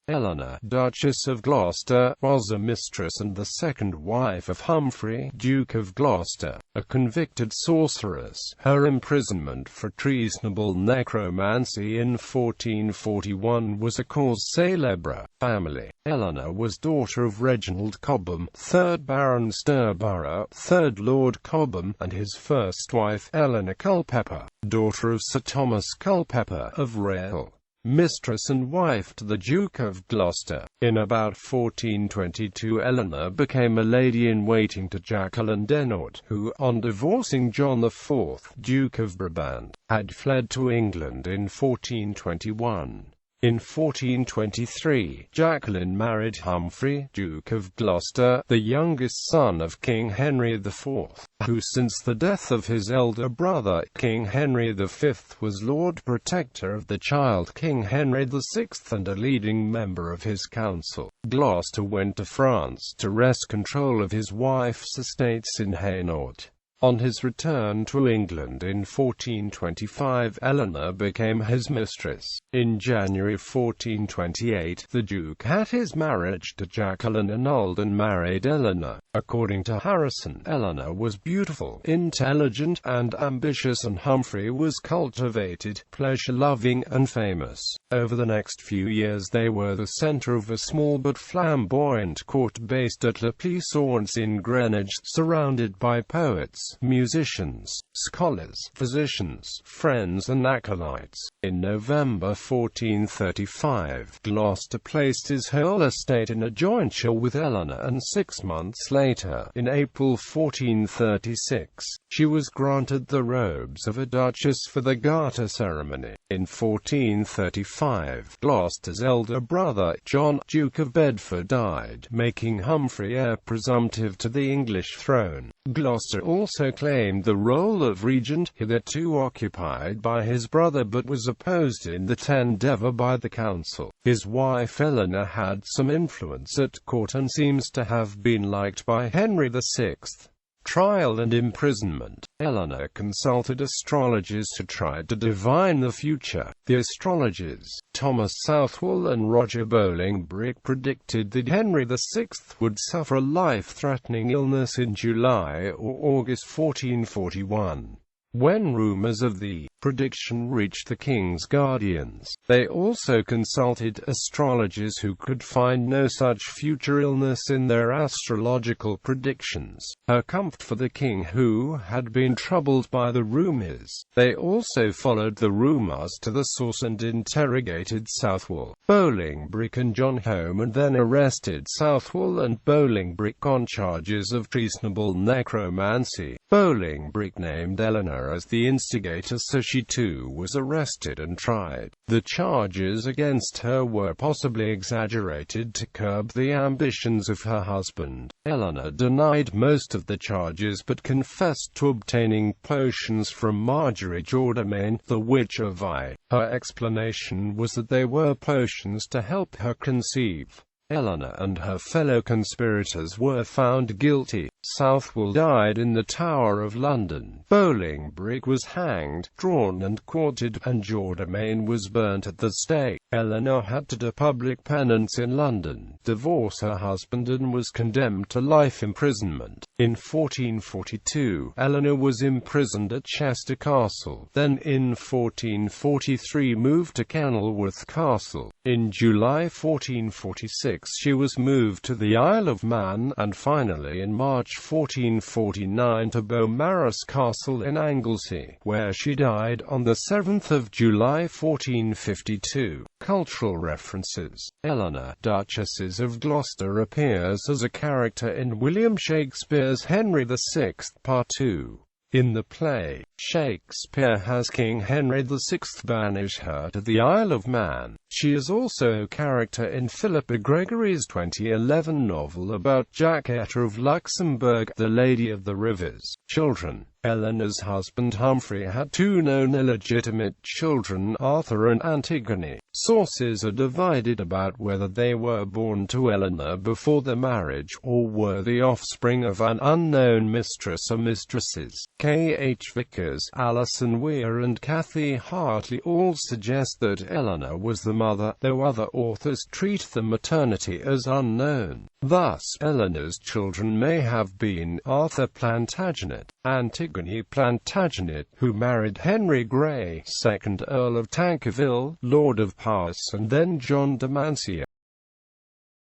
Eleanor, Duchess of Gloucester, was a mistress and the second wife of Humphrey, Duke of Gloucester, a convicted sorceress. Her imprisonment for treasonable necromancy in 1441 was a cause célèbre. Family. Eleanor was daughter of Reginald Cobham, 3rd Baron Starborough, 3rd Lord Cobham, and his first wife, Eleanor Culpeper, daughter of Sir Thomas Culpeper of Rail, mistress and wife to the Duke of Gloucester. In about 1422 Eleanor became a lady-in-waiting to Jacqueline d'Hainaut, who, on divorcing John IV, Duke of Brabant, had fled to England in 1421. In 1423, Jacqueline married Humphrey, Duke of Gloucester, the youngest son of King Henry IV, who since the death of his elder brother, King Henry V, was Lord Protector of the child King Henry VI and a leading member of his council. Gloucester went to France to wrest control of his wife's estates in Hainaut. On his return to England in 1425, Eleanor became his mistress. In January 1428, the Duke had his marriage to Jacqueline annulled and married Eleanor. According to Harrison, Eleanor was beautiful, intelligent, and ambitious, and Humphrey was cultivated, pleasure-loving, and famous. Over the next few years they were the centre of a small but flamboyant court based at La Plaisance in Greenwich, surrounded by poets, musicians, scholars, physicians, friends and acolytes. In November 1435, Gloucester placed his whole estate in a jointure with Eleanor, and 6 months later, in April 1436, she was granted the robes of a duchess for the garter ceremony. In 1435, Gloucester's elder brother, John, Duke of Bedford, died, making Humphrey heir presumptive to the English throne. Gloucester also claimed the role of regent, hitherto occupied by his brother but was opposed in that endeavour by the council. His wife Eleanor had some influence at court and seems to have been liked by Henry VI. Trial and imprisonment. Eleanor consulted astrologers to try to divine the future. The astrologers, Thomas Southwell and Roger Bolingbroke, predicted that Henry VI would suffer a life-threatening illness in July or August 1441. When rumours of the prediction reached the king's guardians, they also consulted astrologers who could find no such future illness in their astrological predictions. Her comfort for the king, who had been troubled by the rumours. They also followed the rumours to the source and interrogated Southwell, Bolingbroke and John Home, and then arrested Southwell and Bolingbroke on charges of treasonable necromancy. Bolingbroke named Eleanor as the instigator, so she too was arrested and tried. The charges against her were possibly exaggerated to curb the ambitions of her husband. Eleanor denied most of the charges but confessed to obtaining potions from Marjorie Jourdamain, the Witch of Eye. Her explanation was that they were potions to help her conceive. Eleanor and her fellow conspirators were found guilty. Southwell died in the Tower of London. Bolingbroke was hanged, drawn and quartered, and Jourdamain was burnt at the stake. Eleanor had to do public penance in London, divorce her husband, and was condemned to life imprisonment. In 1442, Eleanor was imprisoned at Chester Castle, then in 1443 moved to Kenilworth Castle. In July 1446 she was moved to the Isle of Man, and finally in March 1449 to Beaumaris Castle in Anglesey, where she died on the 7th of July 1452. Cultural references. Eleanor, Duchess of Gloucester, appears as a character in William Shakespeare's Henry VI, Part 2. In the play, Shakespeare has King Henry VI banish her to the Isle of Man. She is also a character in Philippa Gregory's 2011 novel about Jacquetta of Luxembourg, The Lady of the Rivers. Children. Eleanor's husband Humphrey had 2 known illegitimate children, Arthur and Antigone. Sources are divided about whether they were born to Eleanor before the marriage, or were the offspring of an unknown mistress or mistresses. K. H. Vickers authors Alison Weir and Kathy Hartley all suggest that Eleanor was the mother, though other authors treat the maternity as unknown. Thus, Eleanor's children may have been Arthur Plantagenet, Antigone Plantagenet, who married Henry Grey, 2nd Earl of Tankerville, Lord of Powys, and then John de Mansfield.